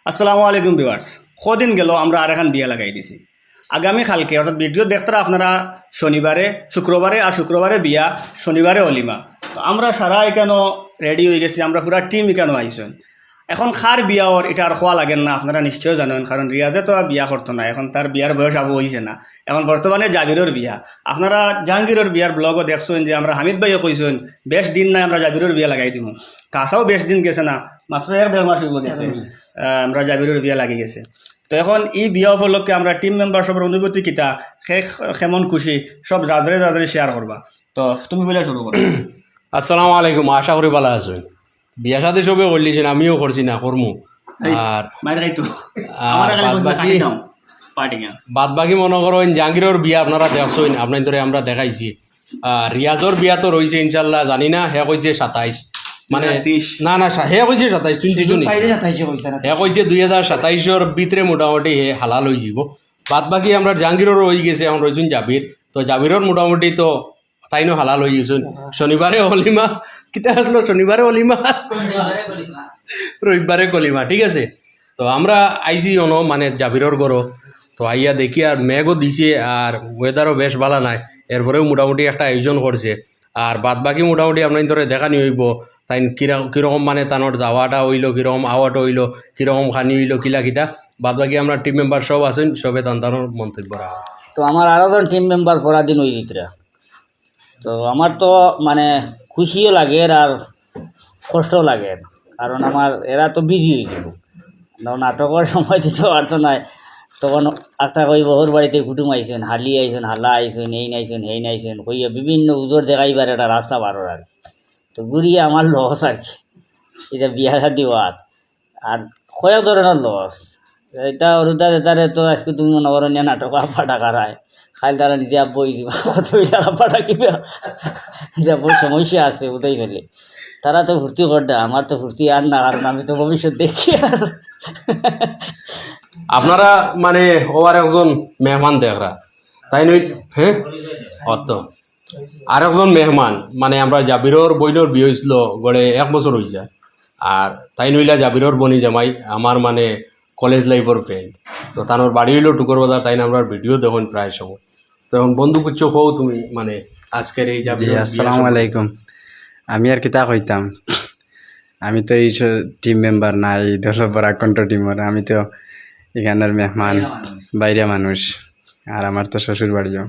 আসসালামু আলাইকুম ভিউয়ার্স। কদিন গেল আমরা আর এখন বিয়া লাগাই দিছি। আগামী কালকে অর্থাৎ ভিডিও দেখতে আপনারা শুক্রবারে বিয়া, শনিবারে অলিমা। তো আমরা সারা এখানে রেডি হয়ে গেছি, আমরা পুরা টিম এখানে আইসেন। এখন খার বিয়া ওর এটা আর খোয়া লাগেন না, আপনারা নিশ্চয় জানেন, কারণ রিয়াজে তো আর বিয়া করতো না, এখন তার বিয়ার বয়স আবু হয়েছে না। এখন বর্তমানে জাবিরের বিয়া, আপনারা জাহাঙ্গীরের বিয়ার ব্লগও দেখছেন যে আমরা হামিদ ভাইও কইছেন বেশ দিন নাই আমরা জাবিরের বিয়া লাগাই দিব। কাছাও বেশ দিন গেছে না, মাত্র 1-1.5 মাস হইব গেছে আমরা জাবিরের বিয়া লাগি গেছে। তো এখন এই বিয়া উপলক্ষে আমরা টিম মেম্বার সবার অনুভূতি কিতা কেমন খুশি সব জাজরে শেয়ার করবা। তো তুমি বলে শুরু করো। আসসালামু আলাইকুম, আশা করি ভালো আছেন। বিয়া সাথে সবে করলিছেন, আমিও করছি না করমু। আর বাদ বাকি মনে করেন জাহাঙ্গীরের বিয়া আপনারা দেখছেন, আপনার ধরে আমরা দেখাইছি। রিয়াজর বিয়া তো রয়েছে ইনশাল্লাহ, জানি না হে কইছে 27, মানে না হে কইছে 27, হে কইছে 2027 ভিতরে মোটামুটি হে হালাল হয়ে যাব। বাদ বাকি আমরা জাহাঙ্গীরের হয়ে গেছে, এখন রয়েছেন জাবির। তো জাবিরের মোটামুটি তো তাইনো হালাল হয়ে গেছেন। শনিবারে অলিমা কিতা আসলো, শনিবারে অলিমা, রবিবারে কলিমা, ঠিক আছে। তো আমরা আইসি মানে জাবিরর গরো। তো আইয়া দেখি আর মেঘও দিছে আর ওয়েদারও বেশ ভালো নাই, এরপরেও মোটামুটি একটা আয়োজন করছে। আর বাদ বাকি মোটামুটি আপনার ধরে দেখানি হইব তাই কীরকম মানে তানোর যাওয়াটা হইলো, কীরকম আওয়াটা হইলো, কীরকম খানি হইলো, কিলা কিতা। বাদ বাকি আমরা টিম মেম্বার সব আছেন, সবে তানোর মন্তব্য রাখা। তো আমার আরও জন টিম মেম্বার পরাদিন ওই ভিতরে। তো আমার তো মানে খুশিও লাগে আর কষ্টও লাগে, কারণ আমার এরা তো বিজি হয়ে গেল। নাটকের সময় দিতে পারতো না, তখন একটা কই বহুর বাড়িতে কুটুম আইসেন, হালি আইসেন, হাল্লা আইসেন, এই নাইছেন হেই নাইছেন কইয়া বিভিন্ন উজোর দেখাইবার একটা রাস্তা বারোর আর কি। তো ঘুরিয়ে আমার লস আর কি, এটা বিয়া শাদি হওয়ার। আর কয়েক ধরনের লস, এটা অরুদা দেতারে তো আজকে তুমি মনে করো নিয়ে নাটক আব্বা টাকা রায় খাইল, তারা নিজে বই দিবা কত আব্বা ডাকিবে, এটা বহু সমস্যা আছে ওটাই ফেলে। তারা তো ফুর্তি করতে, আমার তো ফুর্তি আর না, কারণ আমি তো ভবিষ্যৎ দেখি। আর আপনারা মানে ওর একজন মেহমান দেখরা তাই নই, হ্যাঁ অত আর একজন মেহমান মানে আমরা জাবিরর বইনর বিয়ে হয়েছিল গড়ে 1 বছর হয়ে যায়। আর তাই নইলা জাবিরর বনি জামাই আমার মানে কলেজ লাইফের ফ্রেন্ড। তো তানোর বাড়ি হইলো টুকর বাজার, তাই না আমরা ভিডিও দেখুন প্রায় সময়। তো এখন বন্ধু কুচ্ছ হও তুমি মানে আজকের এই জাবির। আসসালামু আলাইকুম। আমি আর কিতা কইতাম, আমি তো এই টিম মেম্বার না, এই দলবরা কণ্ঠ টিমের। আমি তো এখানের মেহমান, বাইরে মানুষ। আর আমার তো শ্বশুর বাড়িও।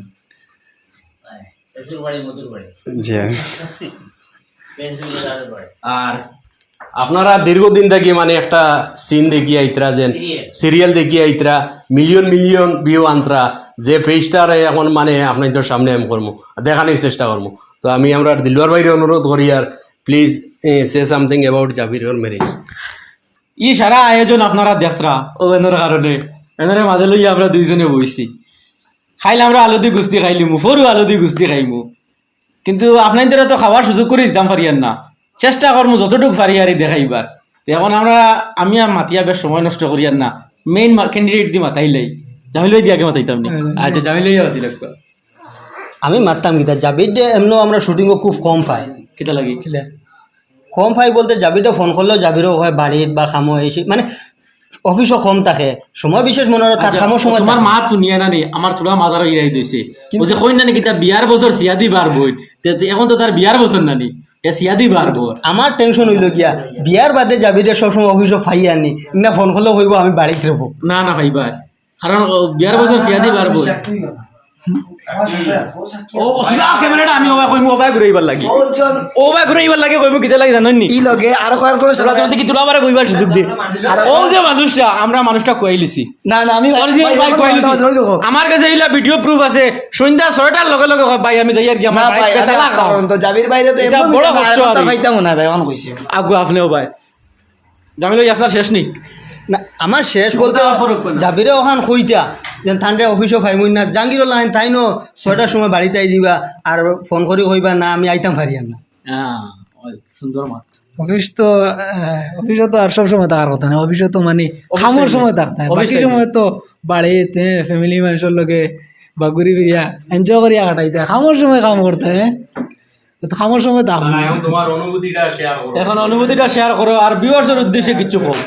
জি। আর আপনারা দীর্ঘদিন থেকে মানে একটা সিন দেখি আইতরা, যেন সিরিয়াল দেখি আইতরা, মিলিয়ন মিলিয়ন ভিউ আনতরা, যে ফেসটার এখন মানে আপনাদের সামনে আমি করবো, দেখানোর চেষ্টা করবো। তো আমি আমরা দিলবার বাইরে অনুরোধ করি আর প্লিজ সে সামথিং অ্যাবাউট জাবিরের ম্যারেজ। ই সারা আয়োজন আপনারা দেখতরা ও এনের কারণে এনের মাঝে লইয়া আমরা দুইজনে বইছি। খাইলে আমরা আলু দিয়ে গুস্তি খাইলিমু, ফরু আলু দিয়ে গুস্তি খাইমু, কিন্তু আপনাদের তো খাওয়ার সুযোগ করে দিতাম পারিয়ার না। চেষ্টা করবো যতটুকু পারি আর দেখাইবার। এখন আমি আর মাতিয়া বেশ সময় নষ্ট করিয়ার না, মেইন ক্যান্ডিডেট দি মাতাইলাই, জামিলাই দিয়ে আগে মাতাইতাম না। আচ্ছা জামিলাই মাতি লাগবে, আমি মারতাম কিতা জাবিরটা এমনও আমরা শুটিংও খুব কম পাই। কিতা লাগি কম পাই বলতে জাবিরটা ফোন করলেও জাবিরও হয় বাড়িত বা খামো এসে, মানে অফিসও কম থাকে, সময় বিশেষ মনে হয় তার খামোর সময়। তোমার মা শুনিয়া না নি, আমার ছোট মাদার ইরাই দিয়েছে ও যে কই না কিতা বিয়ার বছর সিয়াদি বার বই, এখন তো তার বিয়ার বছর নানি সিয়াদি বার বই। আমার টেনশন হইল গিয়া বিয়ার বাদে জাবিরটা সবসময় অফিসও ফাই আনি না, ফোন করলেও হইব আমি বাড়িতে রব না ভাইবার, কারণ বিয়ার বছর সিয়াদি বার বই। ক্যামেরাটা আমি ওবা কইমু, ওবা ঘুরাইবার লাগি, ওবা ঘুরাইবার লাগে কইমু কিতা লাগে জানেন নি? ই লগে আর কয়েকজন কি তোলা বারে কইবার সুযোগ দে। ও যে মানুষটা আমরা মানুষটা কইলিছি না আমি আমার কাছে এইলা ভিডিও প্রুফ আছে। সন্ধ্যা 6টার লগে লগে ভাই আমি যাই আর কি আমার বাইক তেলা খাও তো জাবির বাইরে তো এটা বড় কষ্ট পাইতাম না ভাই, অন কইছে আগু আপনিও ভাই জামিল আপনার শেষ নি না। আমার শেষ বলতে জাবিরে ওখান কইতা যেন ঠান্ডা অফিসও ফাইমই না, জাহাঙ্গীরও লাইন তাই নো 6টার সময় বাড়িতে আই দিবা আর ফোন করি কইবা না আমি আইতাম পারিয়ার না। সুন্দর মাত। অফিসও তো আর সব সময় থাকার কথা না, অফিসও তো মানে খামোর সময় থাকতে হয়, বাকি সময় তো বাড়িতে ফ্যামিলি মানুষের লগে বা ঘুরি ফিরিয়া এনজয় করিয়া কাটাইতে, খামোর সময় কাম করতে হ্যাঁ, তো খামোর সময় থাকবো। তোমার অনুভূতিটা শেয়ার করো, এখন অনুভূতিটা শেয়ার করো আর ভিউয়ার্সের উদ্দেশ্যে কিছু কও।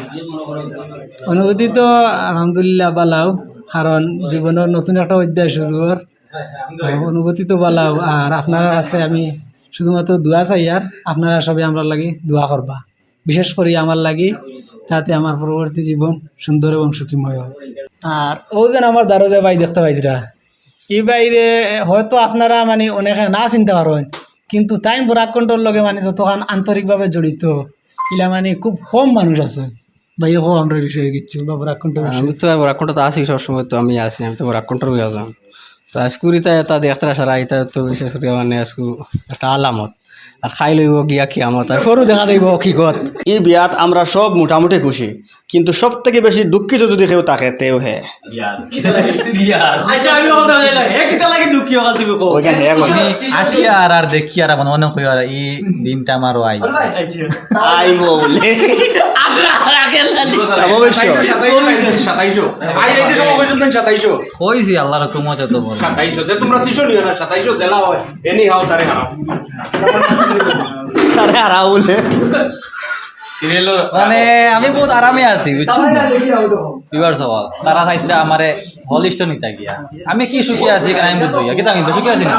অনুভূতি তো আলহামদুলিল্লাহ বালাও, কারণ জীবনের নতুন একটা অধ্যায় শুরু হওয়ার, তো অনুভূতি তো বালাও। আর আপনারা কাছে আমি শুধুমাত্র দোয়া চাই, আর আপনারা সবাই আমরা লাগি দোয়া করবা, বিশেষ করে আমার লাগি, যাতে আমার পরবর্তী জীবন সুন্দর এবং সুখীময় হয়। আর ও যেন আমার দ্বারা যে ভাই দেখতে পাইদিরা, এই বাইরে হয়তো আপনারা মানে অনেকে না চিনতে পারেন, কিন্তু তাই বরাক কণ্ঠর লগে মানে যতক্ষণ আন্তরিকভাবে জড়িত ইলা মানে খুব কম মানুষ আছে। ভাই হো আমরা বিষয়ে কিচ্ছু বা বরাক কণ্ঠ আমি তো বরাকণ্ঠ তো আছি, সবসময় তো আমি আছি, আমি তো বরাকণ্ঠর হয়ে যাম। তো আজকুরি তাই এটা দেখতে সারা এটা তো বিশেষ করে মানে আজকু একটা আলামত। আর খাই লইব গিয়া কি আমত, আর সরু দেখা দেব হকিকত। এই বিয়াত আমরা সব মোটামুটি খুশি, কিন্তু সব থেকে বেশি দুঃখিত যদি কেউ থাকে তেও হে ওইখানে হে কথা। আছি আর দেখি আর মনে মনে কই আর এই দিনটা আমারও আই আইব বলে অবশ্যই কইছি আল্লাহর হুকুমত তো বল তারে হারাও বলে মানে আমি বহুত আরামে আছি বুঝছো বিবার সওয়াল তারা চাইতে আমারে হলিস্ট নিতা গিয়া আমি কি সুখী আছি কেন আমি বুঝবো কিন্তু আমি সুখী আছি না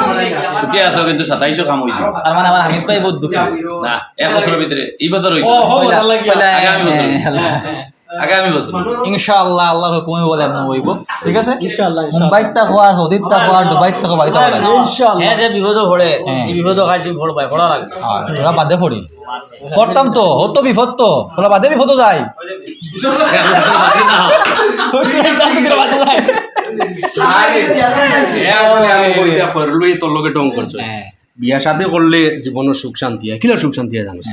সুখী আছো কিন্তু 27 কাম হইছে তার মানে আমার হামিদ ভাই বহুত দুঃখী না এক বছরের ভিতরে এই বছর হইছে আগামী বছর ইনশাআল্লাহ আল্লাহর হুকুমে বলে আপনি হইব ঠিক আছে ইনশাআল্লাহ মুম্বাইতে হওয়ার সৌদিতে হওয়ার দুবাইতে হওয়ার বাড়িতে হওয়ার ইনশাআল্লাহ যে বিপদ পড়ে এই বিপদ কাজ তুমি পড়বাই পড়া লাগবে ওরা বাদে পড়ি করতাম তো হতো বিপদ তো ওরা বাদে বিপদ যায় তোর লোকে টং করছো বিয়া সাথে করলে জীবনের সুখ শান্তি হয় কিলা সুখ শান্তি হয় জানিস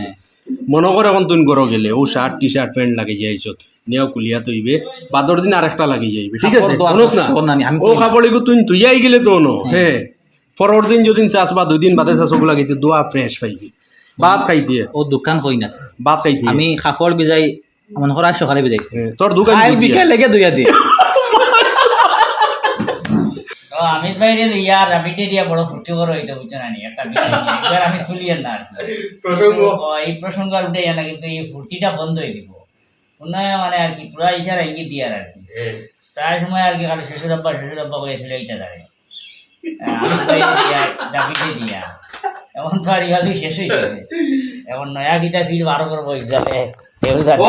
মনে করে এখন তুই গরো গেলে ও শার্ট টি শার্ট প্যান্ট লাগিয়ে যাইছ নিয়েও কুলিয়া তৈবে বাদর দিন আর একটা লাগিয়ে যাইবে ঠিক আছে শুনোস না ও খাবড়িগু তুই তুইয়াই গেলে তো ন হ্যাঁ পরের দিন যদি চাষ বা 2 দিন বাদে চাষ ওগুলো লাগিতে দোয়া ফ্রেশ পাইবি ভাত খাইতে ও দোকান কই না ভাত খাইতে আমি কাপড় বিজাই মনে করা সকালে বিজাইছি তোর দোকান বিকেল লেগে দুইয়া দি আমির ভাইয়ের ইয়ার রাবিটে দিয়া বড় ফুটি বড় হইতে বুঝছো না একটা বিষয় এবার আমি তুলিয়েন না এই প্রসঙ্গ আর উঠে না, কিন্তু এই ফুর্তিটা বন্ধ হয়ে দিব উন্নয়ন মানে আর কি পুরা ইচ্ছার ইঙ্গিত দিয়ে আর কি প্রায় সময় আর কি খালি শ্বশুর আব্বা করেছিল এইটা দাঁড়ে রাবিটে দিয়া এখন তো আর ইহাজ শেষ হয়ে গেছে, এখন নয়া গীতা সিট বারো করবো যাতে কেউ জানে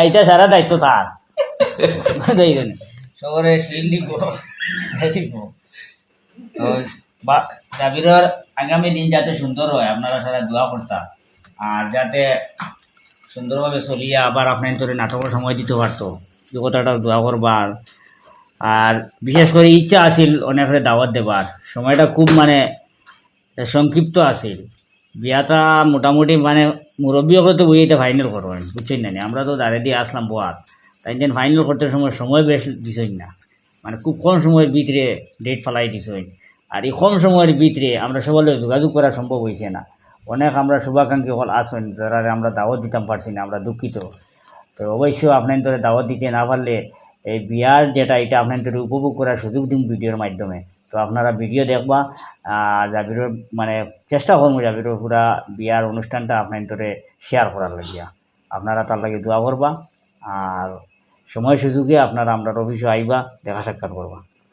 এইটা সারা দায়িত্ব তার সবরে শিল দিব জাবিরের আগামী দিন যাতে সুন্দর হয় আপনারা সারা দোয়া করতাম, আর যাতে সুন্দরভাবে চলিয়ে আবার আপনার তোরে নাটকের সময় দিতে পারতো যে কথাটা দোয়া করবার। আর বিশেষ করে ইচ্ছা আছিল অনেকের দাওয়াত দেবার, সময়টা খুব মানে সংক্ষিপ্ত আছিল। বিয়াটা মোটামুটি মানে মুরব্বী ওপরে তো বইটা ফাইনাল করবেন বুঝছেন না, আমরা তো দাঁড়িয়ে দিয়ে আসলাম বোয়ার তাই যেন ফাইনাল করতে সময় বেশ দিছই না, মানে খুব কম সময়ের ভিতরে ডেট ফেলাই দিছই। আর এই কম সময়ের ভিতরে আমরা সবাই যোগাযোগ করা সম্ভব হয়েছে না। অনেক আমরা শুভাকাঙ্ক্ষী হল আসেন যারা আমরা দাওয়াত দিতাম পারছি না, আমরা দুঃখিত। তো অবশ্যই আপনার তোরে দাওয়াত দিতে না পারলে এই বিয়ার যেটা এটা আপনার তোরে উপভোগ করার সুযোগ দিন ভিডিওর মাধ্যমে। তো আপনারা ভিডিও দেখবা, জাবিরের মানে চেষ্টা করবো জাবিরের পুরা বিয়ার অনুষ্ঠানটা আপনার তোরে শেয়ার করার লাগিয়া, আপনারা তার লাগে দোয়া করবা। আর সময় সুযোগে আপনারা আমরা অফিসে আইবা, দেখা সাক্ষাৎ করবা।